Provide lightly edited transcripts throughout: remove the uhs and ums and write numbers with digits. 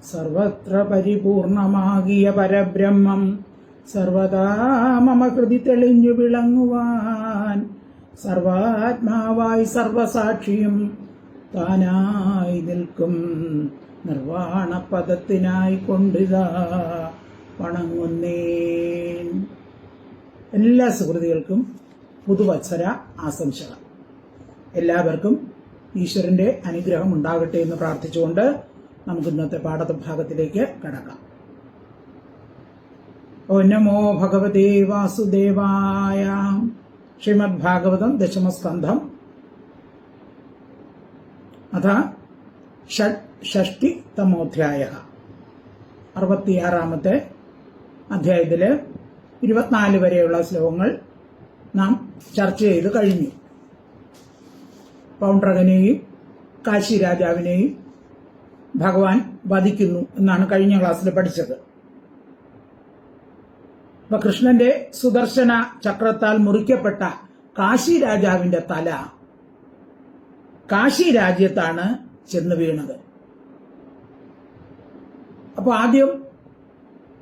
സർവത്ര പരിപൂർണമാകിയ പരബ്രഹ്മം സർവദാ മമ ഹൃദി തെളിഞ്ഞു വിളങ്ങുവാൻ സർവാത്മാവായി സർവസാക്ഷിയും താനായി നിൽക്കും നിർവാണ പദത്തിനായി കൊണ്ടിതാ വണങ്ങുന്നേൻ. എല്ലാ സുഹൃത്തുക്കൾക്കും പുതുവത്സര ആശംസകൾ. എല്ലാവർക്കും ഈശ്വരന്റെ അനുഗ്രഹം ഉണ്ടാകട്ടെ എന്ന് പ്രാർത്ഥിച്ചുകൊണ്ട് നമുക്ക് ഇന്നത്തെ പാഠഭാഗത്തിലേക്ക് കടക്കാം. ഓ നമോ ഭഗവതേ വാസുദേവായ. ശ്രീമദ് ഭാഗവതം ദശമസ്കന്ധം അഥ ഷഷ്ടിതമോധ്യായ. 66-ാമത്തെ അധ്യായത്തില് 24 വരെയുള്ള ശ്ലോകങ്ങൾ നാം ചർച്ച ചെയ്ത് കഴിഞ്ഞു. പൗണ്ഡ്രകനെയും കാശി രാജാവിനെയും ഭഗവാൻ വധിക്കുന്നു എന്നാണ് കഴിഞ്ഞ ക്ലാസ്സിൽ പഠിച്ചത്. അപ്പൊ കൃഷ്ണന്റെ സുദർശന ചക്രത്താൽ മുറിക്കപ്പെട്ട കാശി രാജാവിന്റെ തല കാശി രാജ്യത്താണ് ചെന്ന് വീണത്. അപ്പൊ ആദ്യം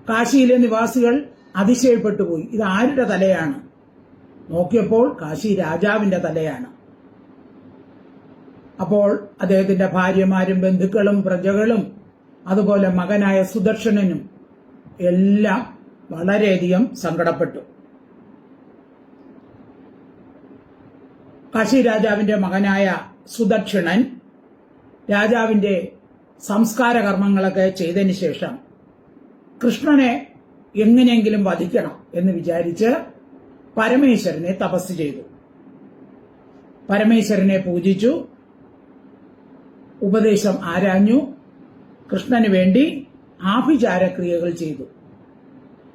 കാശിയിലെ നിവാസികൾ അതിശയപ്പെട്ടു പോയി. ഇത് ആരുടെ തലയാണ്? നോക്കിയപ്പോൾ കാശി രാജാവിന്റെ തലയാണ്. അപ്പോൾ അദ്ദേഹത്തിന്റെ ഭാര്യമാരും ബന്ധുക്കളും പ്രജകളും അതുപോലെ മകനായ സുദർശനനും എല്ലാം വളരെയധികം സങ്കടപ്പെട്ടു. കാശി രാജാവിന്റെ മകനായ സുദക്ഷിണൻ രാജാവിന്റെ സംസ്കാര കർമ്മങ്ങളൊക്കെ ചെയ്തതിനു ശേഷം കൃഷ്ണനെ എങ്ങനെയെങ്കിലും വധിക്കണം എന്ന് വിചാരിച്ച് പരമേശ്വരനെ തപസ് ചെയ്തു. പരമേശ്വരനെ പൂജിച്ചു, ഉപദേശം ആരാഞ്ഞു, കൃഷ്ണന് വേണ്ടി ആഭിചാരക്രിയകൾ ചെയ്തു.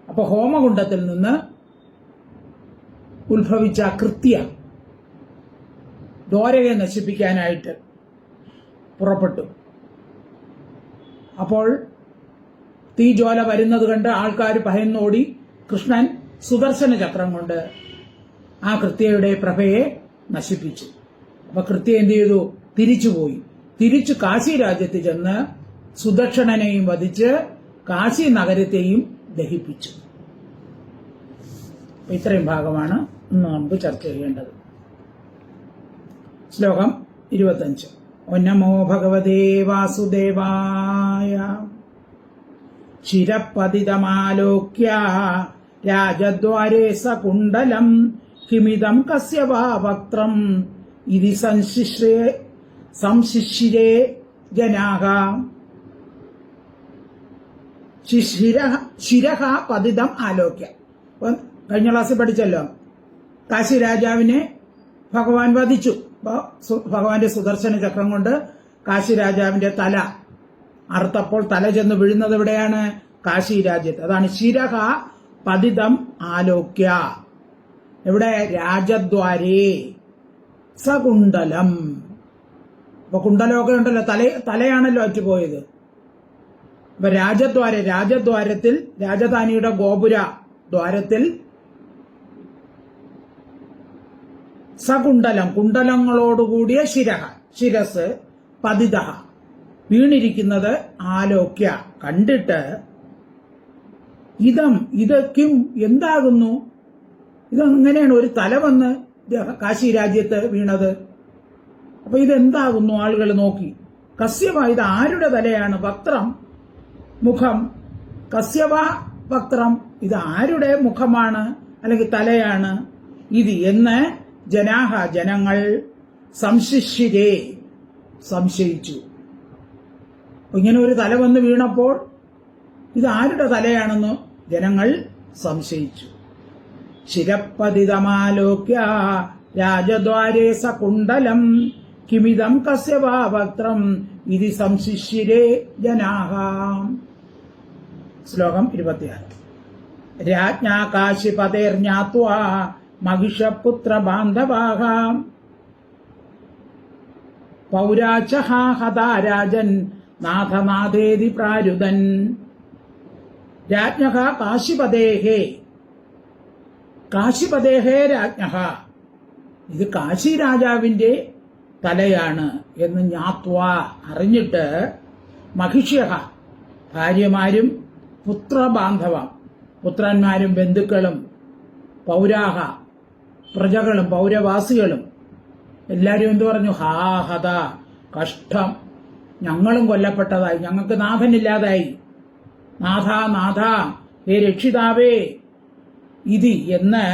അപ്പൊ ഹോമകുണ്ഡത്തിൽ നിന്ന് ഉത്ഭവിച്ച കൃത്യ ദ്വാരകയെ നശിപ്പിക്കാനായിട്ട് പുറപ്പെട്ടു. അപ്പോൾ തീജ്വാല വരുന്നത് കണ്ട് ആൾക്കാർ ഭയന്നോടി. കൃഷ്ണൻ സുദർശന ചക്രം കൊണ്ട് ആ കൃത്യയുടെ പ്രഭയെ നശിപ്പിച്ചു. അപ്പൊ കൃത്യ എന്ത് ചെയ്തു? തിരിച്ചുപോയി. തിരിച്ചു കാശി രാജ്യത്ത് ചെന്ന് സുദർശനനെയും വധിച്ച് കാശി നഗരത്തെയും ദഹിപ്പിച്ചു. ഇത്രയും ഭാഗമാണ് ഇന്ന് നമുക്ക് ചർച്ച ചെയ്യേണ്ടത്. ശ്ലോകം 25. ഓ നമോ ഭഗവതേ വാസുദേവായ. ശിരപതിതമാലോക്യ രാജദ്വാരേ സകുണ്ഡലം കിമിദം കസ്യ വാ വക്ത്രം ഇതി സംശിശ്രേ ജനാഹ. ശിരഹ പതിതം ആലോക്യ. കഴിഞ്ഞ ക്ലാസ്സിൽ പഠിച്ചല്ലോ, കാശി രാജാവിനെ ഭഗവാൻ വധിച്ചു. ഭഗവാന്റെ സുദർശന ചക്രം കൊണ്ട് കാശി രാജാവിന്റെ തല അറുത്തപ്പോൾ തല ചെന്ന് വീഴുന്നത് എവിടെയാണ്? കാശി രാജ്യത്ത്. അതാണ് ശിരഹ പതിതം ആലോക്യ. എവിടെ? രാജദ്വാരേ സകുണ്ഡലം. അപ്പൊ കുണ്ടലമൊക്കെ ഉണ്ടല്ലോ, തലയാണല്ലോ അറ്റുപോയത്. അപ്പൊ രാജദ്വാരത്തിൽ രാജധാനിയുടെ ഗോപുര ദ്വാരത്തിൽ സകുണ്ഡലം, കുണ്ടലങ്ങളോടുകൂടിയ ശിരസ് പതിത വീണിരിക്കുന്നത് ആലോക്യ കണ്ടിട്ട് ഇതൊക്കെയും എന്താകുന്നു? ഇതെങ്ങനെയാണ് ഒരു തല വന്ന് കാശി രാജ്യത്ത് വീണത്? അപ്പൊ ഇതെന്താകുന്നു? ആളുകൾ നോക്കി. കസ്യവ, ഇത് ആരുടെ തലയാണ്? വക്ത്രം, മുഖം. കസ്യവ വക്ത്രം, ഇത് ആരുടെ മുഖമാണ് അല്ലെങ്കിൽ തലയാണ് ഇത് എന്ന് ജനാഹ, ജനങ്ങൾ സംശിശ്രേ, സംശയിച്ചു. ഇങ്ങനെ ഒരു തല വന്ന് വീണപ്പോൾ ഇത് ആരുടെ തലയാണെന്ന് ജനങ്ങൾ സംശയിച്ചു. ശിരപ്പതിതമാലോക്യ രാജദ്വാരേ സകുണ്ഡലം കിമിദം കസ്യ വാ വക്ത്രം ഇതി സംശിശ്രേ ജനാഹ. ശ്ലോകം 26. രാജ്ഞാ കാശിപതേർജ്ഞാത്വാ മഹിഷപുത്ര ബാന്ധവാഹ പൗരാചഹ ഹതാ രാജൻ നാഥനാഥേതി പ്രാരുതൻ. രാജ്ഞഃ കാശിപതേഹേ രാജ്ഞഃ. ഇത് കാശി രാജാവിന്റെ തലയാണ് എന്ന് ജ്ഞാത്വ അറിഞ്ഞിട്ട് മഹിഷ്യ ഭാര്യമാരും പുത്രബാന്ധവം പുത്രന്മാരും ബന്ധുക്കളും പൗരാഹ പ്രജകളും പൗരവാസികളും എല്ലാവരും എന്തു പറഞ്ഞു? ഹാ ഹത കഷ്ടം, ഞങ്ങളും കൊല്ലപ്പെട്ടതായി, ഞങ്ങൾക്ക് നാഥനില്ലാതായി, നാഥ നാഥ ഹേ രക്ഷിതാവേ ഇതി എന്ന്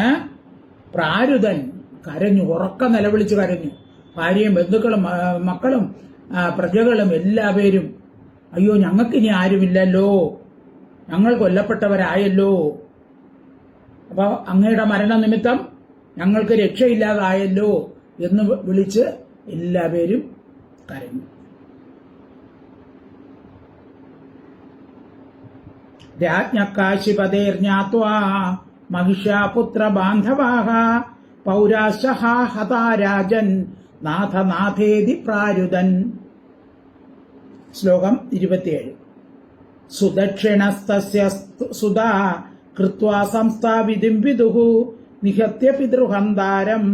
പ്രാരുതൻ കരഞ്ഞു, ഉറക്ക നിലവിളിച്ച് കരഞ്ഞു. ഭാര്യയും ബന്ധുക്കളും മക്കളും പ്രജകളും എല്ലാവരും അയ്യോ ഞങ്ങൾക്കിനി ആരുമില്ലല്ലോ, ഞങ്ങൾ കൊല്ലപ്പെട്ടവരായല്ലോ, അപ്പൊ അങ്ങയുടെ മരണനിമിത്തം ഞങ്ങൾക്ക് രക്ഷയില്ലാതായല്ലോ എന്ന് വിളിച്ച് എല്ലാവരും കരഞ്ഞു. രാജ്ഞകാശിപതേർജ്ഞാത്വാ മഹിഷാപുത്ര ബാന്ധവാഹ പൗരാശ്ച ഹതാ രാജൻ നാഥനാഥേതി പ്രാരുതൻ. ശ്ലോകം 27. സുദക്ഷിണസ്തസ്യ സുതാ കൃത്വാ സംസ്ഥാവിധിം വിദുഃ നിഹത്യ പിതൃഹന്താരം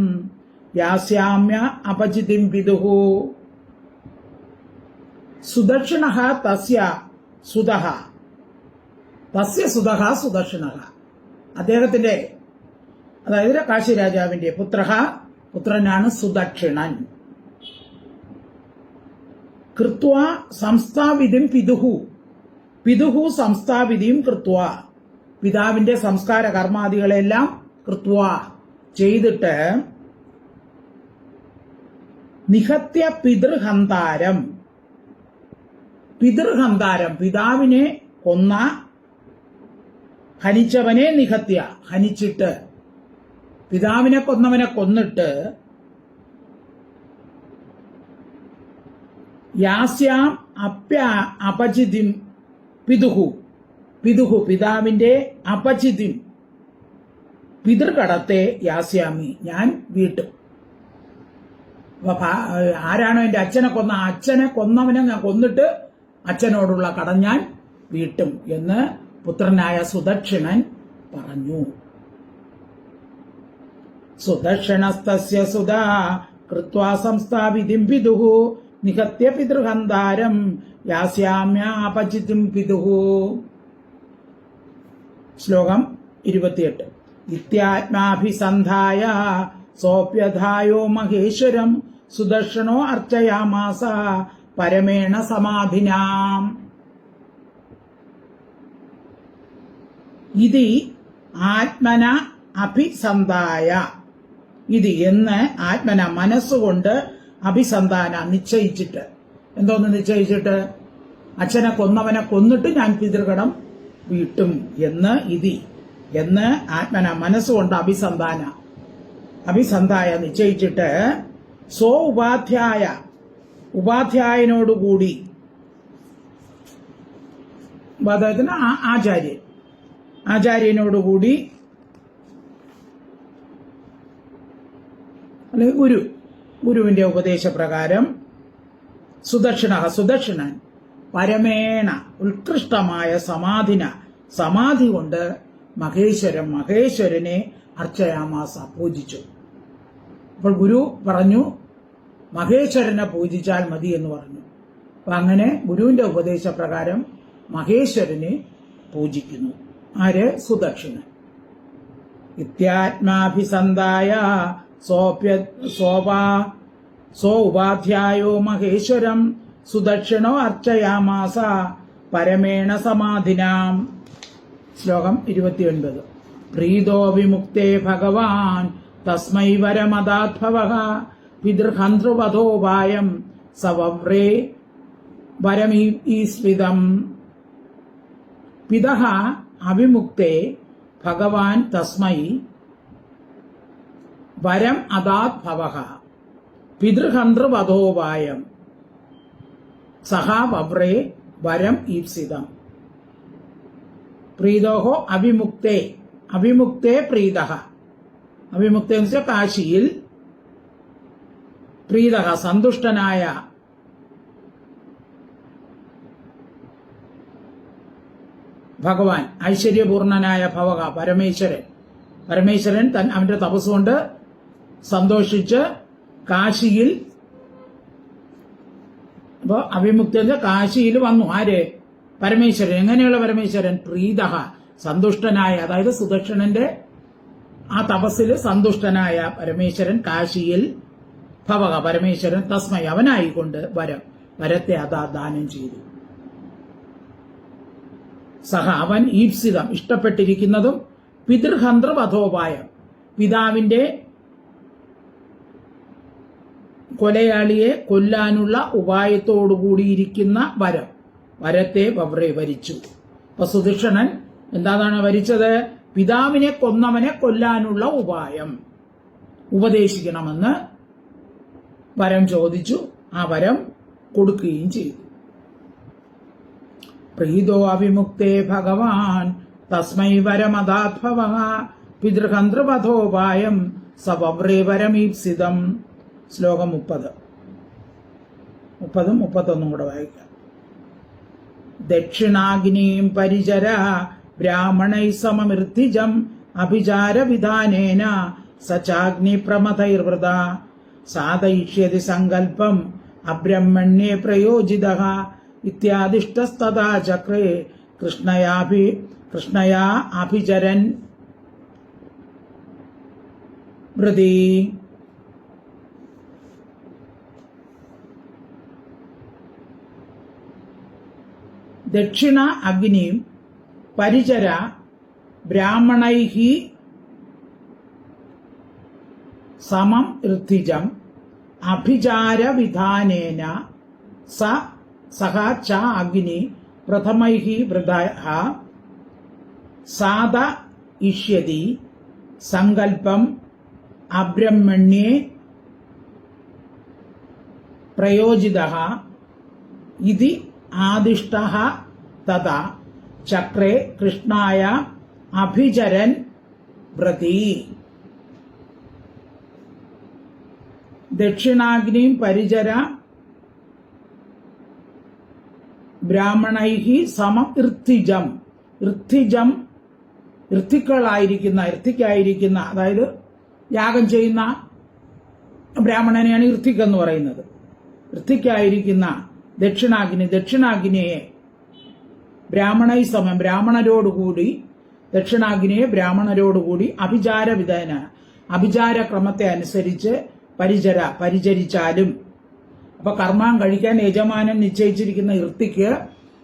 യാസ്യാമ്യ അപചിതിം വിദുഃ. സുദക്ഷിണഃ തസ്യ സുതഃ, തസ്യ സുതഃ സുദക്ഷിണഃ, അദ്ദേഹത്തിന്റെ അതായത് കാശി രാജാവിന്റെ പുത്രനാണ് സുദക്ഷിണൻ. കൃത്വാ സംസ്ഥാവിധിം പിതുഹു സംസ്ഥാവിധിയും കൃത്വാ, പിതാവിന്റെ സംസ്കാര കർമാദികളെല്ലാം കൃത്വാ ചെയ്തിട്ട് നിഹത്യ പിതൃഹന്താരം, പിതാവിനെ കൊന്ന ഹനിച്ചവനെ നിഹത്യ, ഹനിച്ചിട്ട് പിതാവിനെ കൊന്നവനെ കൊന്നിട്ട് യാസ്യാം അപചിതിം പിതുഹു പിതാവിന്റെ അപചിതിം പിതൃകടത്തെ യാസ്യാമി ഞാൻ വീട്ടും. ആരാണോ എന്റെ അച്ഛനെ കൊന്നവനെ ഞാൻ കൊന്നിട്ട് അച്ഛനോടുള്ള കടം ഞാൻ വീട്ടും എന്ന് പുത്രനായ സുദക്ഷിണൻ പറഞ്ഞു. സുദക്ഷിണസ്തസ്യ സുതാ കൃത്വാ സംസ്ഥാപിതിം പിതുഃ നിഹത്യ പിതൃഹന്താരം യാസ്യാമ്യാപചിതിം പിതുഃ. ശ്ലോകം 28. ഇത്യാത്മാഭിസന്ധായ സോപ്യധായോ മഹേശ്വരം സുദർശനോ അർച്ചയാമാസ പരമേണ സമാധിനാം. ഇതി ആത്മന അഭിസന്ധായ, ഇത് എന്ന് ആത്മന മനസ്സുകൊണ്ട് അഭിസന്ധാന നിശ്ചയിച്ചിട്ട്, എന്തോന്ന് നിശ്ചയിച്ചിട്ട്? അച്ഛനെ കൊന്നവനെ കൊന്നിട്ട് ഞാൻ പിതൃകടം വീട്ടും എന്ന് ഇതി എന്ന് ആത്മന മനസ്സുകൊണ്ട് അഭിസന്ധായ നിശ്ചയിച്ചിട്ട് സോ ഉപാധ്യായനോടുകൂടി, അദ്ദേഹത്തിന് ആചാര്യനോടുകൂടി അല്ലെങ്കിൽ ഗുരുവിന്റെ ഉപദേശപ്രകാരം സുദക്ഷിണൻ പരമേണ ഉത്കൃഷ്ടമായ സമാധി കൊണ്ട് മഹേശ്വരനെ അർച്ചയാമാസ പൂജിച്ചു. അപ്പോൾ ഗുരു പറഞ്ഞു മഹേശ്വരനെ പൂജിച്ചാൽ മതി എന്ന് പറഞ്ഞു. അപ്പൊ അങ്ങനെ ഗുരുവിന്റെ ഉപദേശപ്രകാരം മഹേശ്വരനെ പൂജിക്കുന്നു. ആര്? സുദക്ഷിണൻ. ഇത്യാത്മാഭിസന്ധായ സോ ഉപാധ്യായോ മഹേശ്വരം സുദക്ഷിണോ അർച്ചയാമാസ പരമേണ സമാധിനാം. ശ്ലോകം 29. പ്രീതോ വിമുക്തേ ഭഗവാൻ തസ്മൈ വരമദാദ്ഭവഃ പിതൃഹന്ത്രുവധോപായം സവവ്രേ വരമീസ്വിതം. പിതഃ അവിമുക്തേ ഭഗവാൻ തസ്മൈ വരം അദാദ്ഭവഃ പിതൃഹന്ത്രുവധോപായം സഹ വവ്രേ വരം ഈപ്സിതം. പ്രീതോഹോ അവിമുക്തേ പ്രീതഃ, അവിമുക്തേ എന്ന് വെച്ചാൽ കാശിയിൽ, പ്രീതഃ സന്തുഷ്ടനായ ഭഗവാൻ, ഐശ്വര്യപൂർണനായ ഭവക പരമേശ്വരൻ അവന്റെ തപസ്സുകൊണ്ട് സന്തോഷിച്ച് കാശിയിൽ, അപ്പോ അവിമുക്ത കാശിയിൽ വന്നു. ആര്? പരമേശ്വരൻ. എങ്ങനെയുള്ള പരമേശ്വരൻ? പ്രീതഹ, സന്തുഷ്ടനായ, അതായത് സുദക്ഷണന്റെ ആ തപസ്സിൽ സന്തുഷ്ടനായ പരമേശ്വരൻ കാശിയിൽ ഭവക, പരമേശ്വരൻ തസ്മൈ, അവനായിക്കൊണ്ട് വരത്തെ അതാ ദാനം ചെയ്തു. സഹ, അവൻ ഈപ്സിതം, ഇഷ്ടപ്പെട്ടിരിക്കുന്നതും, പിതൃഹന്ത്രവധോപായം, പിതാവിന്റെ കൊലയാളിയെ കൊല്ലാനുള്ള ഉപായത്തോടുകൂടിയിരിക്കുന്ന വരത്തെ വവ്രേ വരിച്ചു. അപ്പൊ സുദക്ഷണൻ എന്താണ് വരിച്ചത്? പിതാവിനെ കൊന്നവനെ കൊല്ലാനുള്ള ഉപായം ഉപദേശിക്കണമെന്ന് വരം ചോദിച്ചു. ആ വരം കൊടുക്കുകയും ചെയ്തു. പ്രീതോ അവിമുക്തേ ഭഗവാൻ തസ്മൈ വരമദാത്ഭവ പിതൃഹന്ത്രവധോപായം സവവ്രേ വരമീപ്സിതം. ശ്ലോകം 30, 31 കൂടെ വായിക്കാം. ദക്ഷിണാഗ്നിം പരിചര ബ്രാഹ്മണൈ സമമൃത്തിജം അഭിചാരവിധാനേന സചാഗ്നി പ്രമഥൈർവൃത സാധയിഷ്യതി സങ്കല്പം അബ്രഹ്മണ്യേ പ്രയോജിതഃ ഇത്യാദിഷ്ടസ്തഥാ ചക്രേ കൃഷ്ണയാ അഭിചരൻ വൃതി. ദക്ഷിണ അഗ്നിം പരിചര ബ്രാഹ്മണൈഃ സമം ഋത്വിജം അഭിചാരവിധാനേന സഹ ച അഗ്നി പ്രഥമൈഃ വൃതഃ സാധയിഷ്യതി സങ്കല്പം അബ്രഹ്മണ്യേ പ്രയോജിതഃ ഇതി ആദിഷ്ടഃ തഥാ ചക്രേ കൃഷ്ണായ അഭിചരൻ വ്രതി. ദക്ഷിണാഗ്നിം പരിചര ബ്രാഹ്മണൈഃ സമം ഋത്വിജം. ഋത്തിക്കായിരിക്കുന്ന, അതായത് യാഗം ചെയ്യുന്ന ബ്രാഹ്മണനെയാണ് ഋത്തിക് എന്ന് പറയുന്നത്. ഋത്തിക്കായിരിക്കുന്ന ദക്ഷിണാഗ്നിയെ ബ്രാഹ്മണൈ സമം, ബ്രാഹ്മണരോടുകൂടി, ദക്ഷിണാഗ്നിയെ ബ്രാഹ്മണരോടുകൂടി അഭിചാരവിധേന, അഭിചാരക്രമത്തെ അനുസരിച്ച് പരിചരിച്ചാലും. അപ്പൊ കർമ്മം കഴിക്കാൻ യജമാനൻ നിശ്ചയിച്ചിരിക്കുന്ന ഋത്തിക്ക്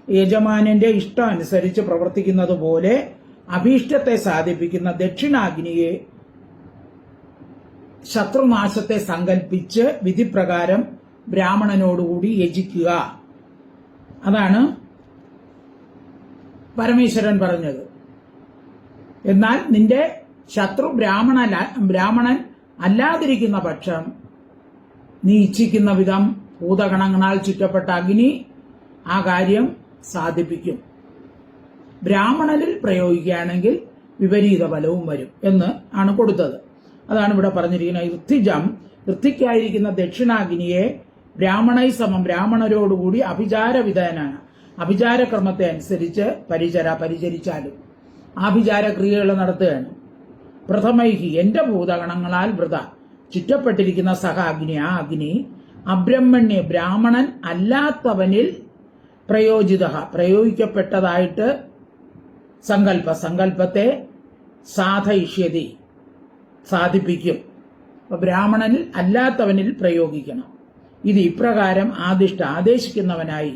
യജമാനന്റെ ഇഷ്ടം അനുസരിച്ച് പ്രവർത്തിക്കുന്നത് പോലെ അഭീഷ്ടത്തെ സാധിപ്പിക്കുന്ന ദക്ഷിണാഗ്നിയെ ശത്രുനാശത്തെ സങ്കല്പിച്ച് വിധിപ്രകാരം ബ്രാഹ്മണനോടുകൂടി യജിക്കുക. അതാണ് പരമേശ്വരൻ പറഞ്ഞത്. എന്നാൽ നിന്റെ ശത്രു ബ്രാഹ്മണൻ അല്ലാതിരിക്കുന്ന പക്ഷം നീ ഇച്ഛിക്കുന്ന വിധം ഭൂതഗണങ്ങളാൽ ചുറ്റപ്പെട്ട അഗ്നി ആ കാര്യം സാധിപ്പിക്കും. ബ്രാഹ്മണനിൽ പ്രയോഗിക്കുകയാണെങ്കിൽ വിപരീത ഫലവും വരും എന്ന് ആണ് കൊടുത്തത്. അതാണ് ഇവിടെ പറഞ്ഞിരിക്കുന്നത്. ഋത്തിക്കായിരിക്കുന്ന ദക്ഷിണാഗ്നിയെ ബ്രാഹ്മണൈ സമം, ബ്രാഹ്മണരോടുകൂടി അഭിചാരവിധേനാണ്, അഭിചാരക്രമത്തെ അനുസരിച്ച് പരിചരിച്ചാലും ആഭിചാരക്രിയകൾ നടത്തുകയാണ്. പ്രഥമൈഹി, എന്റെ ഭൂതഗണങ്ങളാൽ വൃത ചുറ്റപ്പെട്ടിരിക്കുന്ന സഹ അഗ്നി, ആ അഗ്നി അബ്രഹ്മണ്യ, ബ്രാഹ്മണൻ അല്ലാത്തവനിൽ പ്രയോഗിക്കപ്പെട്ടതായിട്ട് സങ്കല്പത്തെ സാധയിഷ്യതി, സാധിപ്പിക്കും. അപ്പൊ ബ്രാഹ്മണനിൽ അല്ലാത്തവനിൽ പ്രയോഗിക്കണം. ഇത് ഇപ്രകാരം ആദേശിക്കുന്നവനായി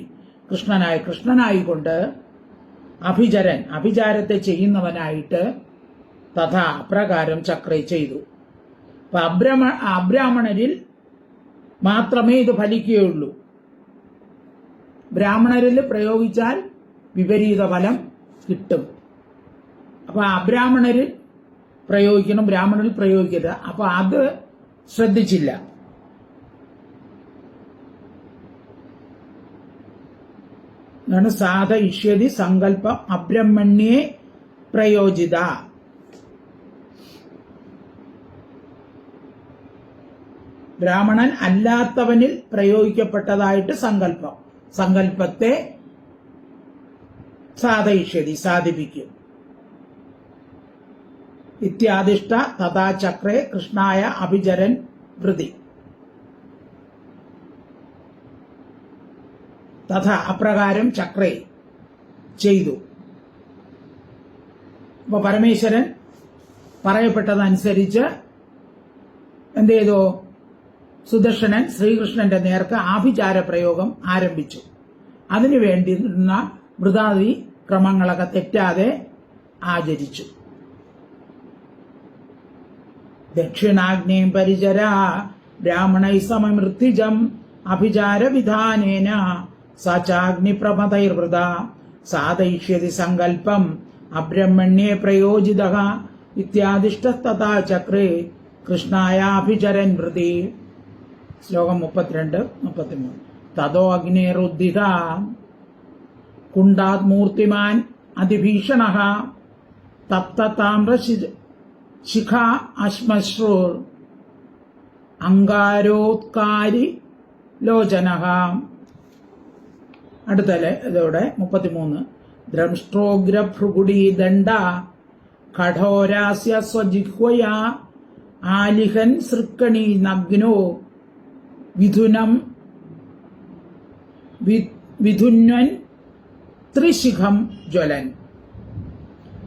കൃഷ്ണനായിക്കൊണ്ട് അഭിചരൻ, അഭിചാരത്തെ ചെയ്യുന്നവനായിട്ട് തഥാ അപ്രകാരം ചക്രേ ചെയ്തു. അപ്പൊ അബ്രാഹ്മണരിൽ മാത്രമേ ഇത് ഫലിക്കുകയുള്ളൂ. ബ്രാഹ്മണരിൽ പ്രയോഗിച്ചാൽ വിപരീത ഫലം കിട്ടും. അപ്പൊ അബ്രാഹ്മണരിൽ പ്രയോഗിക്കണം, ബ്രാഹ്മണരിൽ പ്രയോഗിക്കരുത്. അപ്പൊ അത് ശ്രദ്ധിച്ചില്ല. സാധയിഷ്യതി സങ്കല്പം അബ്രഹ്മണ്യേ പ്രയോജിത. ബ്രാഹ്മണൻ അല്ലാത്തവനിൽ പ്രയോഗിക്കപ്പെട്ടതായിട്ട് സങ്കല്പത്തെ സാധയിഷ്യതി, സാധിപ്പിക്കും. ഇത്യാദിഷ്ട തഥാ ചക്രേ കൃഷ്ണായ അഭിചരൻ വൃതി. തഥ അപ്രകാരം ചക്രേ ചെയ്തു. അപ്പൊ പരമേശ്വരൻ പറയപ്പെട്ടതനുസരിച്ച് എന്ത് ചെയ്തു? സുദർശനൻ ശ്രീകൃഷ്ണന്റെ നേർക്ക് ആഭിചാര പ്രയോഗം ആരംഭിച്ചു. അതിനു വേണ്ടിയിരുന്ന വൃതാദി ക്രമങ്ങളൊക്കെ തെറ്റാതെ ആചരിച്ചു. ദക്ഷിണാഗ്നേം പരിചര ബ്രാഹ്മണൈ സമമൃത്യുജം അഭിചാര വിധാനേന സചാഗ്നിപ്രമതൈർവൃത സാധയിഷ്യതി സങ്കല്പം അബ്രഹ്മണ്യേ പ്രയോജിതഃ ഇത്യാദിഷ്ടതഥാ ചക്രേ കൃഷ്ണായാഭിചരൻ വൃതി. ശ്ലോകം 32-33. തതോ അഗ്നേരുദ്ധിത കുണ്ടാത് മൂർത്തിമാൻ അതിഭീഷണഃ തപ്തതാമ്രശിഖ അശ്മശ്രൂർ അങ്കാരോത്കാരി ലോചനഃ. അടുത്തല്ലേ ഇതോടെ 33. ദ്രംഷ്ട്രോഗ്രഭൃഗുഡീ ദണ്ഡ കഠോരാസ്യ സ്വജിഹ്വയാ ആലിഹൻ സൃക്കണീ നഗ്നോ വിധുന്വൻ ത്രിശിഖം ജ്വലൻ.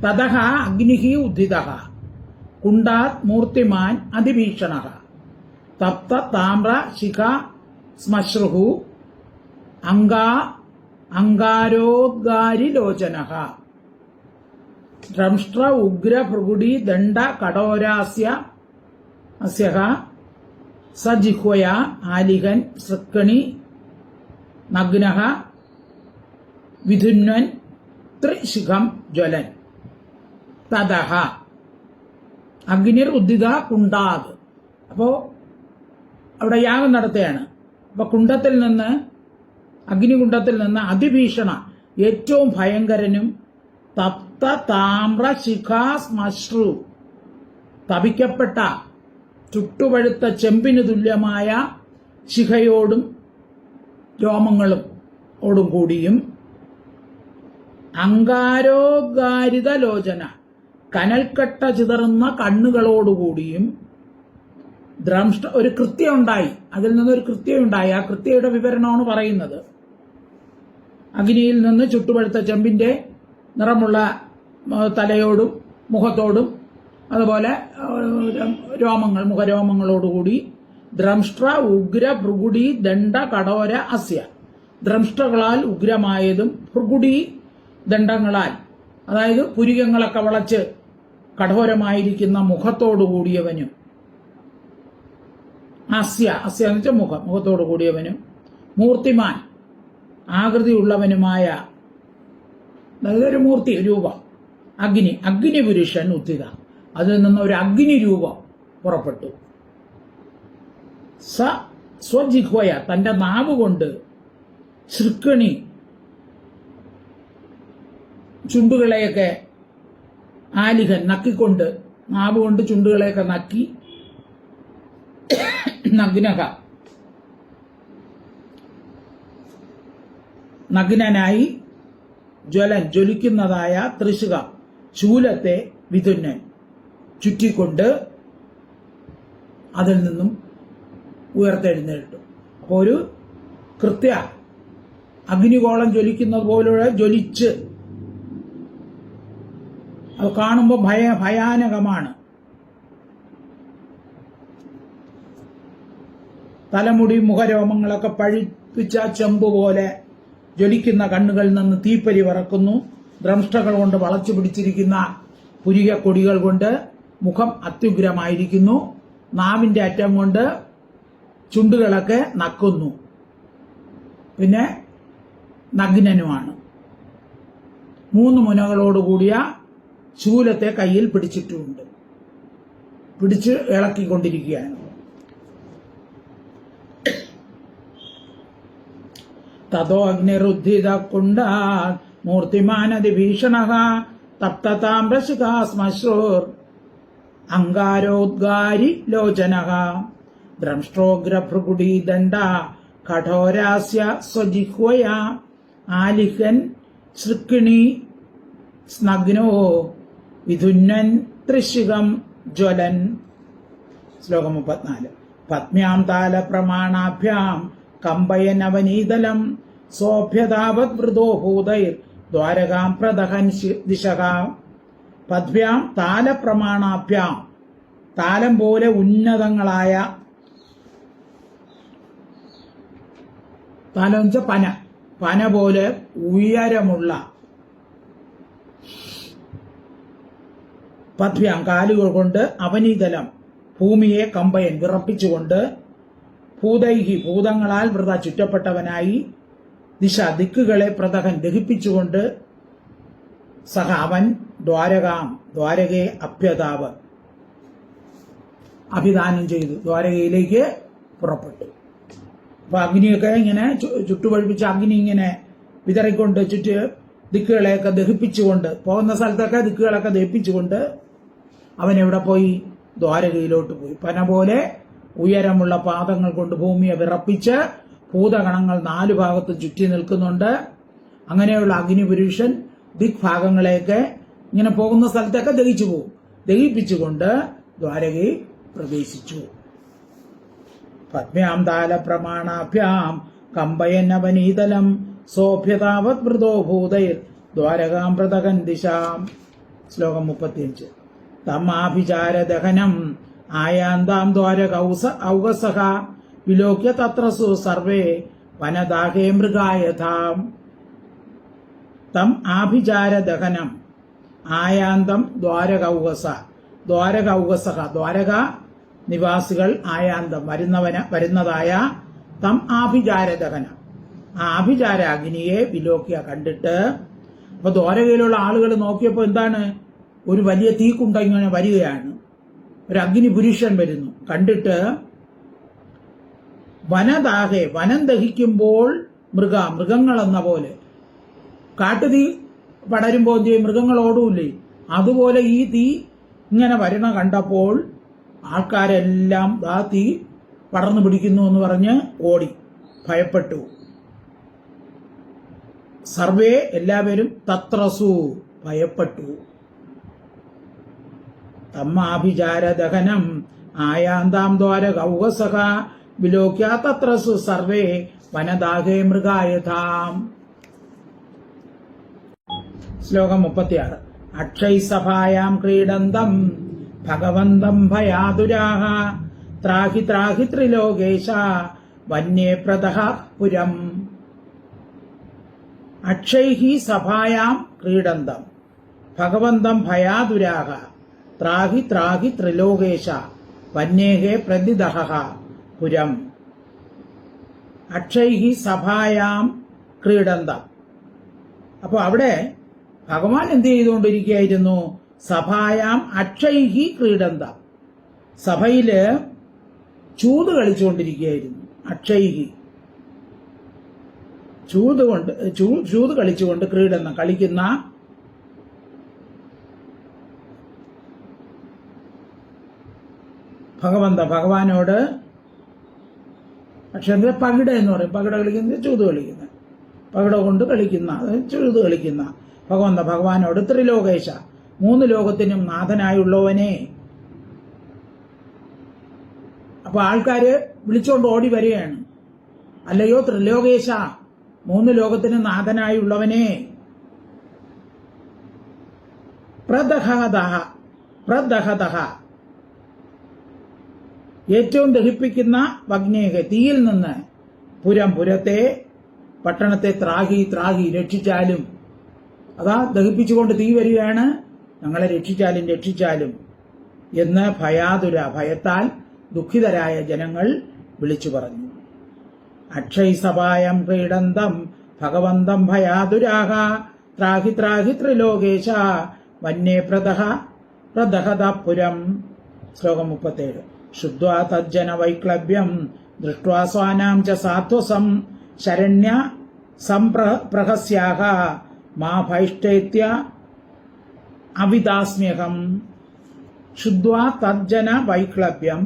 തതഃ അഗ്നിഃ ഉദ്ധിതഃ കുണ്ടാത് മൂർത്തിമാൻ അതിഭീഷണഃ തപ്ത താമ്ര ശിഖ ശ്മശ്രുഃ അങ്കാരോദ്ഗാരിലോചനഃ. ദ്രംഷ്ട്ര ഉഗ്ര ഭൃഗുഡി ദണ്ഡ കഠോരാസ്യ അസ്യഃ സജിഹ്വയാ ആലിഹൻ സൃക്കണി നഗ്നഃ വിധുന്വൻ ത്രിശിഖം ജ്വലൻ. തതഃ അഗ്നിർ ഉദ്ധിത കുണ്ടാത്. അപ്പോ അവിടെ യാഗം നടത്തുകയാണ്. അപ്പൊ കുണ്ടത്തിൽ നിന്ന്, അഗ്നികുണ്ടത്തിൽ നിന്ന് അതിഭീഷണ, ഏറ്റവും ഭയങ്കരനും തപ്ത താമ്ര ശിഖാ ശ്മശ്രു, തപിക്കപ്പെട്ട ചുട്ടുപഴുത്ത ചെമ്പിന് തുല്യമായ ശിഖയോടും രോമങ്ങളും ഓടും കൂടിയും അങ്കാരോദ്ഗാരിത ലോചന, കനൽക്കട്ട ചിതറുന്ന കണ്ണുകളോടുകൂടിയും ദ്രംഷ്ട, ഒരു കൃത്യം ഉണ്ടായി, അതിൽ നിന്നൊരു കൃത്യം ഉണ്ടായി. ആ കൃത്യയുടെ വിവരണമാണ് പറയുന്നത്. അഗ്നിയിൽ നിന്ന് ചുട്ടുപഴുത്ത ചെമ്പിന്റെ നിറമുള്ള തലയോടും മുഖത്തോടും അതുപോലെ രോമങ്ങൾ, മുഖരോമങ്ങളോടുകൂടി ദ്രംഷ്ട്ര ഉഗ്ര ഭൃഗുഡി ദണ്ഡ കഠോര അസ്യ, ദ്രംഷ്ട്രകളാൽ ഉഗ്രമായതും ഭൃഗുഡി ദണ്ഡങ്ങളാൽ, അതായത് പുരികങ്ങളൊക്കെ വളച്ച് കഠോരമായിരിക്കുന്ന മുഖത്തോടുകൂടിയവനും, അസ്യ അസ്യ എന്ന് വെച്ചാൽ മുഖം, മുഖത്തോടു കൂടിയവനും മൂർത്തിമാൻ ആകൃതിയുള്ളവനുമായ, അതായത് ഒരു മൂർത്തി രൂപം, അഗ്നി പുരുഷൻ ഉദ്ധിത, അതിൽ നിന്ന് ഒരു അഗ്നി രൂപം പുറപ്പെട്ടു. സ്വജിഹ്വയ, തന്റെ നാവ് കൊണ്ട് ശൃക്കണി, ചുണ്ടുകളെയൊക്കെ ആലിഹൻ നക്കിക്കൊണ്ട്, നാവ് കൊണ്ട് ചുണ്ടുകളെയൊക്കെ നക്കി നഗ്നനായി ജ്വലൻ, ജ്വലിക്കുന്നതായ ത്രിശിഖ ശൂലത്തെ വിധുന്നൻ ചുറ്റിക്കൊണ്ട് അതിൽ നിന്നും ഉയർത്തെഴുന്നേറ്റു. അപ്പോൾ ഒരു കൃത്യ അഗ്നിഗോളം ജ്വലിക്കുന്നത് പോലെ ജ്വലിച്ച്, അത് കാണുമ്പോൾ ഭയാനകമാണ്. തലമുടി മുഖരോമങ്ങളൊക്കെ പഴിപ്പിച്ച ചെമ്പ് പോലെ ജ്വലിക്കുന്ന കണ്ണുകളിൽ നിന്ന് തീപ്പരി പറക്കുന്നു. ദ്രംഷ്ടകൾ കൊണ്ട് വളച്ചു പിടിച്ചിരിക്കുന്ന പുരിക കൊടികൾ കൊണ്ട് മുഖം അത്യുഗ്രമായിരിക്കുന്നു. നാവിന്റെ അറ്റം കൊണ്ട് ചുണ്ടുകളൊക്കെ നക്കുന്നു. പിന്നെ നഗ്നനുമാണ്. 3 മുനകളോടുകൂടിയ ശൂലത്തെ കയ്യിൽ പിടിച്ചിട്ടുമുണ്ട്. പിടിച്ച് ഇളക്കിക്കൊണ്ടിരിക്കുകയാണ്. തതോ അഗ്നിരുദ്ധിത കുണ്ട മൂർത്തിമാനതിഭീഷണഃ തപ്തതാമ്രശിഖാ ശ്മശ്രൂർ അങ്കാരോദ്ഗാരി ലോചനഃ ദ്രംഷ്ട്രോഗ്രഭൃഗുഡീ ദണ്ഡ കഠോരാസ്യ സ്വജിഹ്വയാ ആലിഹൻ ശൃക്കിണി സ്നഗ്നോ വിധുന്വൻ ത്രിശിഖം ജ്വലൻ. ശ്ലോകം 34. പത്മ്യാം താലപ്രമാണാഭ്യാം കമ്പയനവനീതലം സോഭ്യതാവത് വൃതോ ഭൂതൈർ ദ്വാരകാം പ്രദഹൻ ദിശക. പദ്ഭ്യാം താലപ്രമാണാഭ്യാം, താലം പോലെ ഉന്നതങ്ങളായ, താലം വെച്ച പന, പന പോലെ ഉയരമുള്ള, പദ്ഭ്യാം കാലുകൾ കൊണ്ട്, അവനീതലം ഭൂമിയെ കമ്പയൻ വിറപ്പിച്ചുകൊണ്ട്, ഭൂതൈഹി ഭൂതങ്ങളാൽ വൃത ചുറ്റപ്പെട്ടവനായി, ദിശ ദിക്കുകളെ പ്രദഹൻ ദഹിപ്പിച്ചുകൊണ്ട്, സഹ അവൻ ദ്വാരകാം ദ്വാരകയെ അഭ്യതാവ് അഭിദാനം ചെയ്തു, ദ്വാരകയിലേക്ക് പുറപ്പെട്ടു. അപ്പൊ അഗ്നിയൊക്കെ ഇങ്ങനെ ചുട്ടുപഴിപ്പിച്ച അഗ്നി ഇങ്ങനെ വിതറിക്കൊണ്ട് ചുറ്റ് ദിക്കുകളെയൊക്കെ ദഹിപ്പിച്ചുകൊണ്ട്, പോകുന്ന സ്ഥലത്തൊക്കെ ദിക്കുകളൊക്കെ ദഹിപ്പിച്ചുകൊണ്ട് അവൻ എവിടെ പോയി? ദ്വാരകയിലോട്ട് പോയി. പന പോലെ ഉയരമുള്ള പാദങ്ങൾ കൊണ്ട് ഭൂമിയെ വിറപ്പിച്ച് ഭൂതഗണങ്ങൾ 4 ഭാഗത്തും ചുറ്റി നിൽക്കുന്നുണ്ട്. അങ്ങനെയുള്ള അഗ്നിപുരുഷൻ ദിഗ്ഭാഗങ്ങളെയൊക്കെ ഇങ്ങനെ പോകുന്ന സ്ഥലത്തൊക്കെ ദഹിച്ചു പോകും. ദഹിപ്പിച്ചുകൊണ്ട് ദ്വാരകയിൽ പ്രവേശിച്ചു. പത്മ്യാം താലപ്രമാണാഭ്യാം കമ്പയന്നവനീതലം സോഭ്യതാവത് വൃതോ ഭൂതൈർ ദ്വാരകാം പ്രദഹൻ ദിശാം. ശ്ലോകം 35. തമാഭിചാരദഹനം ആയാന്താം ദ്വാരക ഔകസഹ വിലോക്യ തത്രസു സർവേ വനദാഹേ മൃഗായഥാം. തം ആഭിചാരദഹനം ആയാന്തം ദ്വാരകൗകസ, ദ്വാരകൗകസഹ ദ്വാരക നിവാസികൾ, ആയാന്തം വരുന്നതായ, തം ആഭിചാരദഹനം ആ ആഭിചാര അഗ്നിയെ വിലോക്യ കണ്ടിട്ട്. അപ്പൊ ദ്വാരകയിലുള്ള ആളുകൾ നോക്കിയപ്പോ എന്താണ്? ഒരു വലിയ തീക്കുണ്ട ഇങ്ങനെ വരികയാണ്. ഒരു അഗ്നി പുരുഷൻ വരുന്നു. കണ്ടിട്ട് വനദാഹേ, വനം ദഹിക്കുമ്പോൾ മൃഗങ്ങളെന്ന പോലെ, കാട്ടുതീ പടരുമ്പോൾ എന്ത് ചെയ്യും? മൃഗങ്ങൾ ഓടൂല്ലേ? അതുപോലെ ഈ തീ ഇങ്ങനെ വരണ കണ്ടപ്പോൾ ആൾക്കാരെല്ലാം ആ തീ പടർന്നു പിടിക്കുന്നു എന്ന് പറഞ്ഞ് ഓടി, ഭയപ്പെട്ടു. സർവേ എല്ലാവരും തത്രസു ഭയപ്പെട്ടു. തമ്മാഭിചാരദഹനം ആയാന്താം ദ്വാരകൗകസഹ വിലോക്യ തത്രസു സർവേ വനദാഹേ മൃഗായഥാം. ശ്ലോകം 36. അക്ഷൈസഭായാം ക്രീഡന്തം ഭഗവന്തം ഭയാതുരാഹ ത്രാഹി ത്രാഹി ത്രിലോകേശ വന്യേ പ്രദഹ പുരം. അക്ഷൈഹി സഭായാം ക്രീഡന്തം ഭഗവന്തം ഭയാതുരാഹ ത്രാഹി ത്രാഹി ത്രിലോകേശ വന്യേഹേ പ്രതിദഹ പുരം. അക്ഷൈഹി സഭായാം ക്രീഡന്തം. അപ്പൊ അവിടെ ഭഗവാൻ എന്ത് ചെയ്തുകൊണ്ടിരിക്കുകയായിരുന്നു? സഭായാം അക്ഷൈഹി ക്രീഡന്തം, സഭയില് ചൂത് കളിച്ചുകൊണ്ടിരിക്കുകയായിരുന്നു. അക്ഷൈഹി ചൂത് കളിച്ചുകൊണ്ട്, ക്രീഡന്തം കളിക്കുന്ന, ഭഗവാനോട്, അക്ഷര പകിട എന്ന് പറയും. പകിട കളിക്കുന്നത് ചൂത് കളിക്കുന്നത്, പകിട കൊണ്ട് കളിക്കുന്ന, ചൂത് കളിക്കുന്ന ഭഗവാനോട് ത്രിലോകേശ, 3 ലോകത്തിനും നാഥനായുള്ളവനെ. അപ്പൊ ആൾക്കാര് വിളിച്ചോണ്ട് ഓടി വരികയാണ്. അല്ലയോ ത്രിലോകേശ, 3 ലോകത്തിനും നാഥനായുള്ളവനെ. പ്രദഹതഹ ഏറ്റവും ദഹിപ്പിക്കുന്ന വഗ്നേഹ തീയിൽ നിന്ന്, പുരത്തെ പട്ടണത്തെ ത്രാഹി രക്ഷിച്ചാലും. അതാ ദഹിപ്പിച്ചുകൊണ്ട് തീ വരികയാണ്, ഞങ്ങളെ രക്ഷിച്ചാലും എന്ന് ഭയത്താൽ ദുഃഖിതരായ ജനങ്ങൾ വിളിച്ചു പറഞ്ഞു. അക്ഷൈസഭായം ക്രീഡന്തം ഭഗവന്തം ഭയാതുരാഹ ത്രാഹി ത്രിലോകേശ വന്യേ പ്രദഹത പുരം. ശ്ലോകം 37. ശുദ്ധ്വാ തജ്ജന വൈക്ലഭ്യം ദൃഷ്ട്വാ സ്വാനാം ച സാത്വസം ശരണ്യ സംപ്രഹസ്യാഹ മാ ഭൈഷ്ടേത്യ അവിദാസ്മ്യഹം. ശുദ്ധ്വാ തജ്ജന വൈക്ലഭ്യം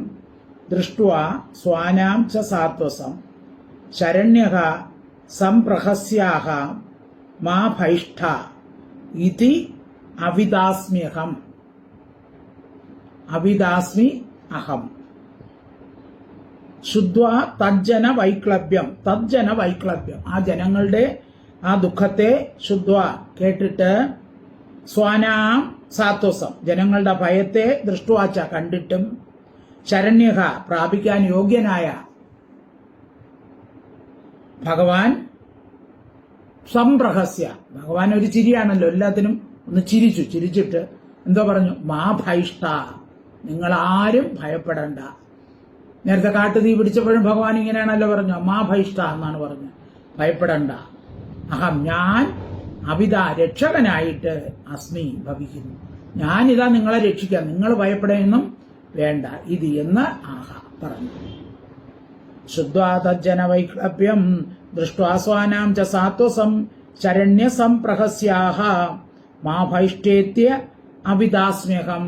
ദൃഷ്ട്വാ സ്വാനാം ച സാത്വസം ശരണ്യഃ സംപ്രഹസ്യാഹ മാ ഭൈഷ്ഠ ഇതി അവിദാസ്മ്യഹം. അവിദാസ്മി അഹം. ശുദ്ധ്വാ തജ്ജന വൈക്ലഭ്യം. തജ്ജന വൈക്ലഭ്യം, ആ ജനങ്ങളുടെ ആ ദുഃഖത്തെ ശുദ്ധ്വാ കേട്ടിട്ട്, സ്വാനാം സാത്വസം ജനങ്ങളുടെ ഭയത്തെ ദൃഷ്ടുവാച്ച കണ്ടിട്ടും, ശരണ്യഹ പ്രാപിക്കാൻ യോഗ്യനായ ഭഗവാൻ സംപ്രഹസ്യ, ഭഗവാൻ ഒരു ചിരിയാണല്ലോ, എല്ലാത്തിനും ഒന്ന് ചിരിച്ചിട്ട് എന്തോ പറഞ്ഞു, മാ ഭൈഷ്ട, നിങ്ങൾ ആരും ഭയപ്പെടണ്ട. നേരത്തെ കാട്ടുതീ പിടിച്ചപ്പോഴും ഭഗവാൻ ഇങ്ങനെയാണല്ലോ പറഞ്ഞു, മാ ഭൈഷ്ട എന്നാണ് പറഞ്ഞത്, ഭയപ്പെടണ്ട. അഹം, ഞാൻ അവിത രക്ഷകനായിട്ട് അസ്മി ഭവിക്കുന്നു, ഞാനിതാ നിങ്ങളെ രക്ഷിക്കാം, നിങ്ങൾ ഭയപ്പെടയൊന്നും വേണ്ട ഇത് എന്ന് ആഹ പറഞ്ഞു. ശുദ്ധ്വാ തജ്ജന വൈക്ലഭ്യം ദൃഷ്ട്വാസ്വാനാം ച സാത്വസം ശരണ്യസംപ്രഹസ്യാഹ മാ ഭൈഷ്ടേത്യ അവിദാസ്മ്യഹം.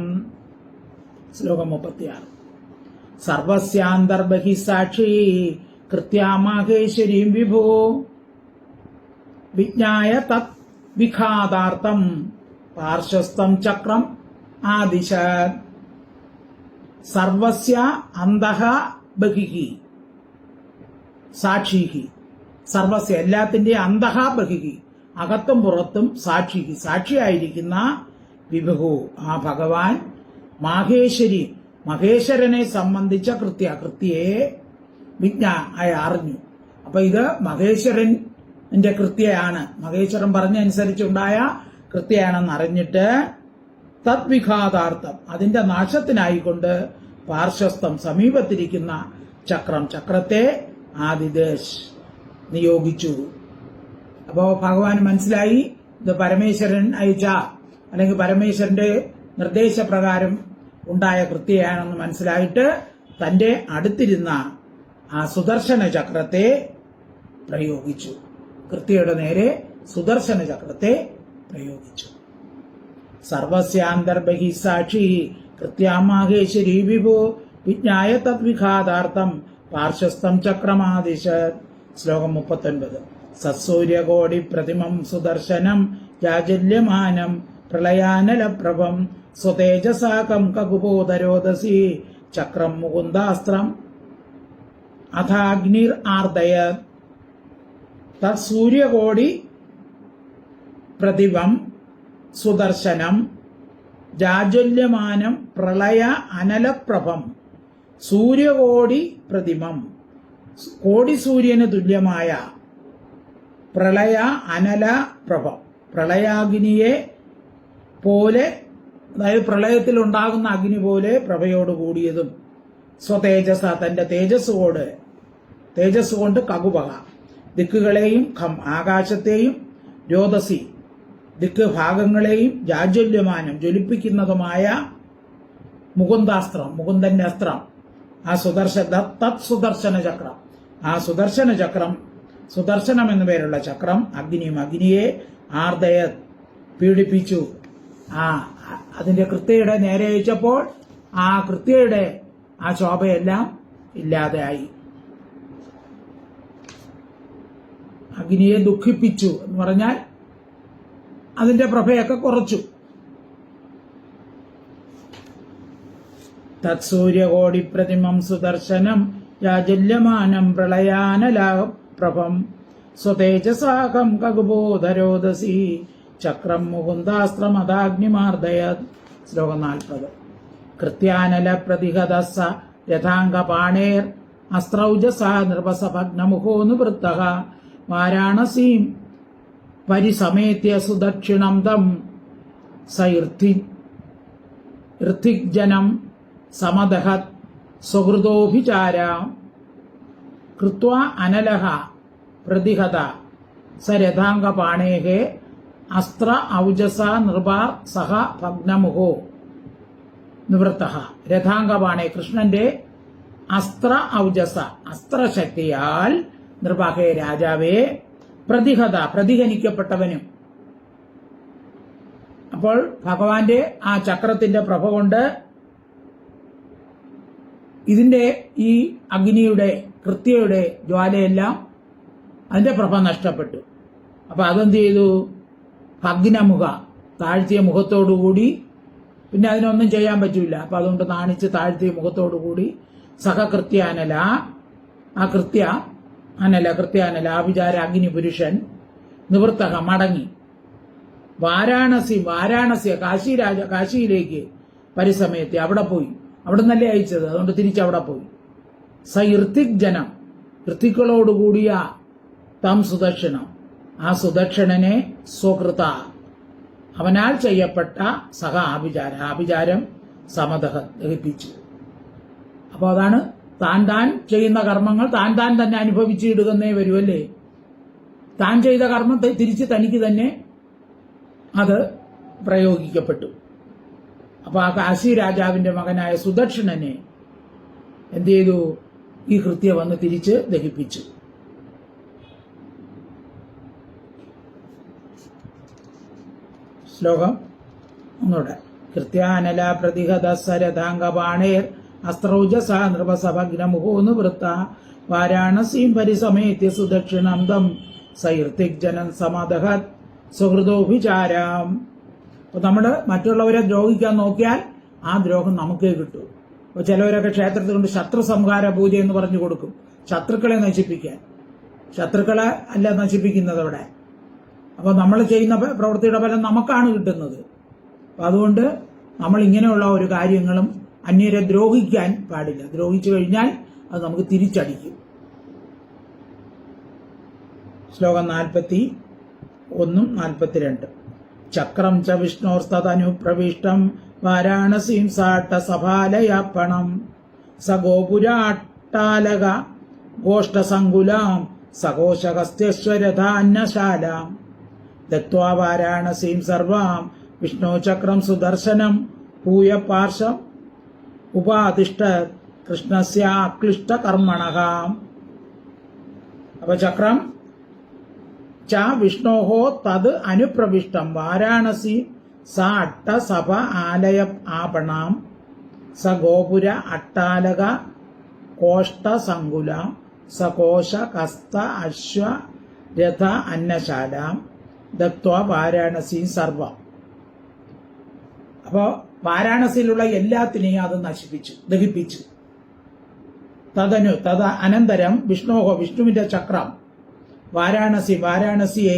ശ്ലോകം 36. സർവസ്യാന്തർബഹി സാക്ഷി കൃത്യാമാഹേശ്വരീം വിഭോ വിജ്ഞായ തത് വിഘാതാർത്ഥം പാർശ്വസ്ഥം ചക്രം ആദിശത്. സർവസ്യ അന്തഃ ബഹിഃ സാക്ഷിഹി, സർവസ്യ എല്ലാത്തിന്റെ അന്തഃ ബഹിഃ അകത്തും പുറത്തും സാക്ഷിഹി സാക്ഷിയായിരിക്കുന്ന വിഭു ആ ഭഗവാൻ മാഹേശ്വരി മഹേശ്വരനെ സംബന്ധിച്ച കൃത്യയെ അറിഞ്ഞു. അപ്പൊ ഇത് മഹേശ്വരന്റെ കൃത്യയാണ്, മഹേശ്വരൻ പറഞ്ഞനുസരിച്ചുണ്ടായ കൃത്യയാണെന്ന് അറിഞ്ഞിട്ട് തദ്വിഘാതാർത്ഥം അതിന്റെ നാശത്തിനായിക്കൊണ്ട് പാർശ്വസ്ഥം സമീപത്തിരിക്കുന്ന ചക്രത്തെ ആദിദേശ് നിയോഗിച്ചു. അപ്പോ ഭഗവാൻ മനസ്സിലായി ഇത് പരമേശ്വരൻ അയച്ച അല്ലെങ്കിൽ പരമേശ്വരന്റെ നിർദ്ദേശപ്രകാരം ഉണ്ടായ കൃത്യയാണെന്ന് മനസ്സിലായിട്ട് തന്റെ അടുത്തിരുന്ന ആ സുദർശന ചക്രത്തെ പ്രയോഗിച്ചു. കൃത്യയുടെ നേരെ സുദർശന ചക്രത്തെ പ്രയോഗിച്ചു. സർവസ്യാന്തർബഹി സാക്ഷി കൃത്യാമാഹേശ്വരീ വിഭോ വിജ്ഞായ തദ്വിഘാതാർത്ഥം പാർശ്വസ്ഥം ചക്രമാദിശത്. ശ്ലോകം 39. സത്സൂര്യകോടി പ്രതിമം സുദർശനം ജാജല്യമാനം പ്രളയാനലപ്രഭം സ്വതേജസാകം കകുപോധരോദസി ചക്രം മുകുന്ദാസ്ത്രം അഥാഗ്നിർ ആർദയത്. തത്സൂര്യകോടി പ്രതിമം സുദർശനം ജാജ്വല്യമാനം പ്രളയ അനലപ്രഭം. സൂര്യകോടി പ്രതിമം, കോടി സൂര്യന് തുല്യമായ പ്രളയ അനല പ്രഭം, പ്രളയാഗ്നിയെ പോലെ, അതായത് പ്രളയത്തിൽ ഉണ്ടാകുന്ന അഗ്നി പോലെ പ്രഭയോട് കൂടിയതും, സ്വതേജസ തന്റെ തേജസ് കൊണ്ട് കകുപക ദിക്കുകളെയും ആകാശത്തെയും, രോദസി ദിക്ക് ഭാഗങ്ങളെയും, ജാജ്വല്യമാനം ജ്വലിപ്പിക്കുന്നതുമായ മുകുന്ദാസ്ത്രം മുകുന്ദന്റെ അസ്ത്രം, ആ സുദർശന ചക്രം, ആ സുദർശന ചക്രം, സുദർശനം എന്നു പേരുള്ള ചക്രം അഗ്നിയെ ആർദയ പീഡിപ്പിച്ചു. അതിന്റെ കൃത്യയുടെ നേരെ അയച്ചപ്പോൾ ആ കൃത്യയുടെ ആ ശോഭയെല്ലാം ഇല്ലാതെയായി. അഗ്നിയെ ദുഃഖിപ്പിച്ചു എന്ന് പറഞ്ഞാൽ അതിന്റെ പ്രഭയൊക്കെ കുറച്ചു. തത്സൂര്യകോടി പ്രതിമം സുദർശനം ജാജല്യമാനം പ്രളയാനലപ്രഭം സ്വതേജസാകം കകുബോധരോദസി ചക്രം മുകുന്ദാസ്ത്രമദാഗ്നിമാർദയത്. ശ്ലോകം 40. കൃത്യാനല പ്രതിഹതസ രഥാംഗപാണേർ അസ്ത്രൗജസാ നൃപസഭഗ്നമുഖോ നിവൃത്തഃ വാരാണസീം പരിസമേത്യ സുദക്ഷിണം തം സൈർഥിജനം സമദഹത് സ്വഹൃദോഭിചാരാം കൃത്വാ അനലഃ പ്രതിഹത സ രഥാംഗപാണേഃ അസ്ത്ര ഔജസ നൃപാ സഹ ഭഗ്നമുഖോ നിവൃത്തഃ. രഥാംഗപാണേ കൃഷ്ണന്റെ അസ്ത്ര ഔജസ അസ്ത്രശക്തിയാൽ നൃപഹേ രാജാവേ പ്രതിഹനിക്കപ്പെട്ടവനും. അപ്പോൾ ഭഗവാന്റെ ആ ചക്രത്തിന്റെ പ്രഭ കൊണ്ട് ഇതിന്റെ ഈ അഗ്നിയുടെ കൃത്യയുടെ ജ്വാലയെല്ലാം അതിന്റെ പ്രഭ നഷ്ടപ്പെട്ടു. അപ്പൊ അതെന്ത് ചെയ്തു? ഭഗ്നമുഖ താഴ്ത്തിയ മുഖത്തോടുകൂടി പിന്നെ അതിനൊന്നും ചെയ്യാൻ പറ്റൂല. അപ്പൊ അതുകൊണ്ട് നാണിച്ച് താഴ്ത്തിയ മുഖത്തോടുകൂടി സഹകൃത്യാനല കൃത്യാനല ആഭിചാര അഗ്നി പുരുഷൻ നിവൃത്തക മടങ്ങി വാരാണസി കാശിയിലേക്ക് പരിസമയത്തെ അവിടെ പോയി. അവിടെ നിന്നല്ലേ അയച്ചത്, അതുകൊണ്ട് തിരിച്ചവിടെ പോയി. ഇർത്തിക് ജനം ഋത്തിക്കളോടുകൂടിയ തം സുദക്ഷിണം ആ സുദക്ഷിണനെ സ്വകൃത അവനാൽ ചെയ്യപ്പെട്ട സഹ ആഭിചാരം സമതഹ ദഹിപ്പിച്ചു. അപ്പോൾ അതാണ് താൻ ചെയ്യുന്ന കർമ്മങ്ങൾ താൻ തന്നെ അനുഭവിച്ചിടുകന്നേ വരുമല്ലേ. താൻ ചെയ്ത കർമ്മം തിരിച്ച് തനിക്ക് തന്നെ അത് പ്രയോഗിക്കപ്പെട്ടു. അപ്പൊ ആ കാശി രാജാവിന്റെ മകനായ സുദക്ഷിണനെ എന്ത് ചെയ്തു? ഈ കൃത്യം വന്ന് തിരിച്ച് ദഹിപ്പിച്ചു. ശ്ലോകം ഒന്നുകൂടെ. കൃത്യാനല പ്രതിഹത സരഥാംഗപാണേർ അസ്ത്രൗജസ നൃപസഭഗ്നമുഹോ നിവൃത്ത വാരാണസീം പരിസമേത്യ സുദക്ഷിണം തം സൈർത്തിക് ജനം സമദഹത് സുഹൃതോഭിചാരം. അപ്പൊ നമ്മള് മറ്റുള്ളവരെ ദ്രോഹിക്കാൻ നോക്കിയാൽ ആ ദ്രോഹം നമുക്കേ കിട്ടൂ. അപ്പൊ ചിലവരൊക്കെ ക്ഷേത്രത്തിൽ കൊണ്ട് ശത്രു സംഹാര പൂജ എന്ന് പറഞ്ഞു കൊടുക്കും, ശത്രുക്കളെ നശിപ്പിക്കാൻ. ശത്രുക്കളെ അല്ല നശിപ്പിക്കുന്നത് അവിടെ. അപ്പൊ നമ്മൾ ചെയ്യുന്ന പ്രവൃത്തിയുടെ ഫലം നമുക്കാണ് കിട്ടുന്നത്. അപ്പൊ അതുകൊണ്ട് നമ്മൾ ഇങ്ങനെയുള്ള ഒരു കാര്യങ്ങളും അന്യരെ ദ്രോഹിക്കാൻ പാടില്ല. ദ്രോഹിച്ചു കഴിഞ്ഞാൽ അത് നമുക്ക് തിരിച്ചടിക്കും. ശ്ലോകം 41-42. ചക്രം ച വിഷ്ണോർത്തതനുപ്രവിഷ്ടം വാരാണസീം സാട്ട സഭാലയാപ്പണം സ ഗോപുരാട്ടാലക ഗോഷ്ടസങ്കുലാം സകോശകസ്ത്യശ്വരധാന്യശാലാം ദത്വാ വാരാണസീം സർവാം വിഷ്ണോ ചക്രം സുദർശനം ഭൂയ പാർശ്വം ഉപാതിഷ്ഠ കൃഷ്ണസ്യ അക്ലിഷ്ടകർമ്മണഃ. അപ്പൊ ചക്രം ച വിഷ്ണോഹോ തത് അനുപ്രവിഷ്ടം വാരാണസി സ അട്ടസഭ ആലയ ആപണാം സ ഗോപുര അട്ടാലക കോഷ്ടസങ്കുല സകോശ കസ്ത അശ്വ രഥ അന്നശാലാം ദത്വാ വാരാണസി സർവം. അപ്പോ വാരാണസിയിലുള്ള എല്ലാത്തിനെയും അത് നശിപ്പിച്ചു, ദഹിപ്പിച്ചു. അനന്തരം വിഷ്ണുവിന്റെ ചക്രം വാരാണസിയെ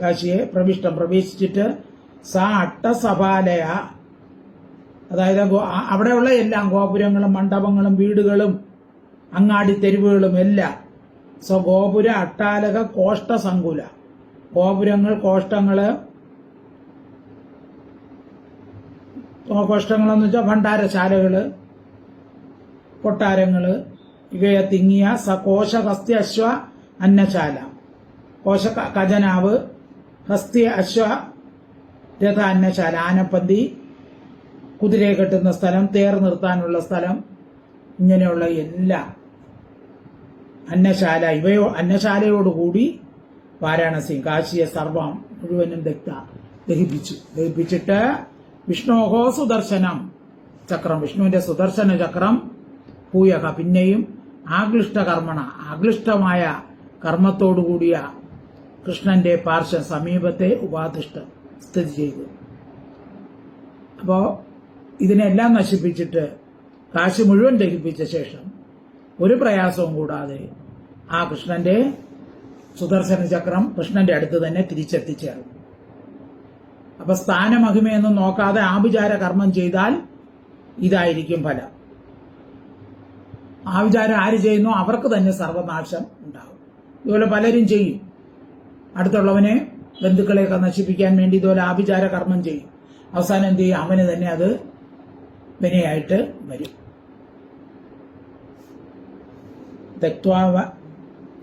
കാശിയെ പ്രവേശിച്ചിട്ട് സാ അട്ടസഭാലയ, അതായത് അവിടെയുള്ള എല്ലാം ഗോപുരങ്ങളും മണ്ഡപങ്ങളും വീടുകളും അങ്ങാടി തെരുവുകളും എല്ലാം ഗോപുര അട്ടാലക കോഷ്ടസങ്കുല, ഗോപുരങ്ങൾ കോഷ്ടങ്ങളെന്ന് വെച്ചാൽ ഭണ്ഡാരശാലകള് കൊട്ടാരങ്ങള് ഇവയെ തിങ്ങിയ സകോശ ഹസ്ത്യ അശ്വ അന്നശാല, കോശ ഖജനാവ്, ഹസ്ത്യ അശ്വ രഥ അന്നശാല, ആനപ്പന്തി, കുതിരയെ കെട്ടുന്ന സ്ഥലം, തേർ നിർത്താനുള്ള സ്ഥലം, ഇങ്ങനെയുള്ള എല്ലാം അന്നശാല അന്നശാലയോടുകൂടി വാരാണസി കാശിയെ സർവം മുഴുവനും ദഹിപ്പിച്ചിട്ട് വിഷ്ണോഹോ സുദർശനം ചക്രം, വിഷ്ണുവിന്റെ സുദർശന ചക്രം പൂയക പിന്നെയും ആക്ലിഷ്ടമായ കർമ്മത്തോടുകൂടിയ കൃഷ്ണന്റെ പാർശ്വ സമീപത്തെ ഉപാധിഷ്ഠ സ്ഥിതി ചെയ്തു. അപ്പോ ഇതിനെല്ലാം നശിപ്പിച്ചിട്ട് കാശി മുഴുവൻ ദഹിപ്പിച്ച ശേഷം ഒരു പ്രയാസവും കൂടാതെ ആ കൃഷ്ണന്റെ സുദർശന ചക്രം കൃഷ്ണന്റെ അടുത്ത് തന്നെ തിരിച്ചെത്തിച്ചേർന്നു. അപ്പൊ സ്ഥാനമഹിമയൊന്നും നോക്കാതെ ആഭിചാര കർമ്മം ചെയ്താൽ ഇതായിരിക്കും ഫലം. ആഭിചാരം ആര് ചെയ്യുന്നു അവർക്ക് തന്നെ സർവനാശം ഉണ്ടാകും. ഇതുപോലെ പലരും ചെയ്യും, അടുത്തുള്ളവനെ ബന്ധുക്കളെയൊക്കെ നശിപ്പിക്കാൻ വേണ്ടി ഇതുപോലെ ആഭിചാര കർമ്മം ചെയ്യും. അവസാനം എന്ത് ചെയ്യും? അവന് തന്നെ അത് വിനയായിട്ട് വരും.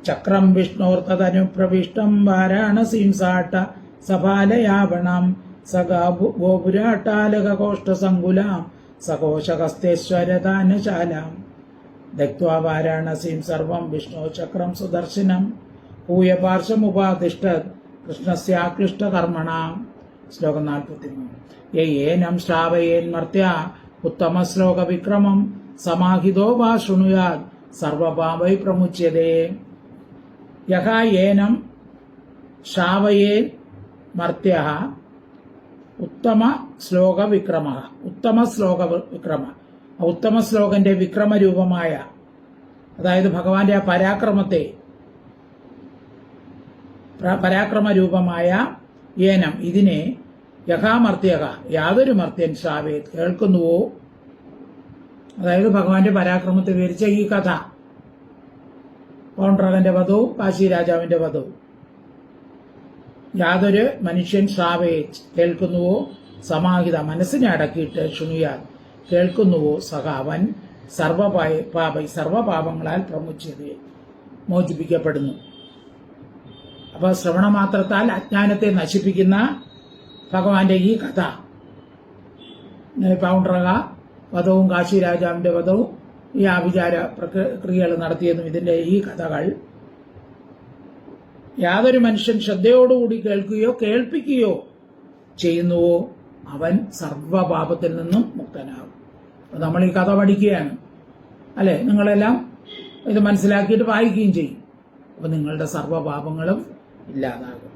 ചക്രം വിഷ്ണോർത്തതനുപ്രവിഷ്ടം വാരാണസീം സാട്ട സഭാലയാവണം സഗോപുരാട്ടാലക കോഷ്ടസങ്കുലാം സകോശകസ്തേശ്വരദാനശാലാം ദക്വാ വാരാണസീം സർവം വിഷ്ണോ ചക്രം സുദർശനം ഭൂയപാർശ്വമുപാതിഷ്ഠത് കൃഷ്ണസ്യാക്ലിഷ്ടകർമ്മണാം. ശ്ലോകം 43. ഏനം ശ്രാവയേൻ മർത്യ ഉത്തമ ശ്ലോക വിക്രമം സമാഹിതോ വാ ശൃണുയാത് സർവപാപൈ പ്രമുച്യതേ. യഹ ഏനം ശ്രാവയേൻ മർത്യ ഉത്തമ ശ്ലോക വിക്രമ. ഉത്തമ ശ്ലോക വിക്രമ. ഉത്തമ ശ്ലോകന്റെ വിക്രമരൂപമായ, അതായത് ഭഗവാന്റെ ആ പരാക്രമരൂപമായ ഏനം ഇതിനെ യഥാമർത്യക യാതൊരു മർത്യൻ ശ്രാവേത് കേൾക്കുന്നുവോ, അതായത് ഭഗവാന്റെ പരാക്രമത്തെ വിവരിച്ച ഈ കഥ, പൗണ്ഡ്രകന്റെ വധവും കാശി രാജാവിന്റെ വധവും യാതൊരു മനുഷ്യൻ ശ്രാവേത് കേൾക്കുന്നുവോ, സമാഹിത മനസ്സിനെ അടക്കിയിട്ട് ശുണിയാൽ കേൾക്കുന്നുവോ, സഹ അവൻ സർവപാപങ്ങളാൽ പ്രമുച്യത മോചിപ്പിക്കപ്പെടുന്നു. അപ്പൊ ശ്രവണമാത്രത്താൽ അജ്ഞാനത്തെ നശിപ്പിക്കുന്ന ഭഗവാന്റെ ഈ കഥ, പൗണ്ഡ്രക വധവും കാശി രാജാവിന്റെ വധവും ഈ ആഭിചാര ക്രിയകൾ നടത്തിയതും ഇതിന്റെ ഈ കഥകൾ യാതൊരു മനുഷ്യൻ ശ്രദ്ധയോടുകൂടി കേൾക്കുകയോ കേൾപ്പിക്കുകയോ ചെയ്യുന്നുവോ അവൻ സർവപാപത്തിൽ നിന്നും മുക്തനാകും. നമ്മൾ ഈ കഥ പഠിക്കുകയാണ് അല്ലെ, നിങ്ങളെല്ലാം ഇത് മനസ്സിലാക്കിയിട്ട് വായിക്കുകയും ചെയ്യും. അപ്പൊ നിങ്ങളുടെ സർവപാപങ്ങളും ഇല്ലാതാകും.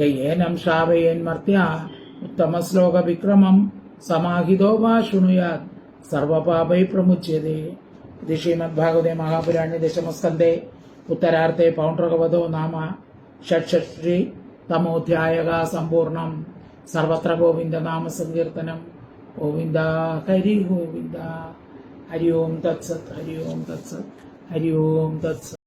ഏനം ശ്രാവയൻ മർത്യ ഉത്തമ ശ്ലോക വിക്രമം സമാഹിതോ വാ ശൃണുയാത് സർവപാപൈ പ്രമുച്യതേ. ഇത് ശ്രീമദ്ഭാഗവതേ മഹാപുരാണേ ദശമസ്കന്ധേ ഉത്തരാർത്ഥേ പൗണ്ഡ്രകവധോ നാമ ഷഡ്ഷഷ്ടി തമോധ്യായക സമ്പൂർണം. സർവത്ര ഗോവിന്ദ നാമ സങ്കീർത്തനം. ഗോവിന്ദ ഹരി ഗോവിന്ദ. ഹരി ഓം തത്സത്. ഹരി ഓം തത്സത്. ഹരി ഓം തത്സത്.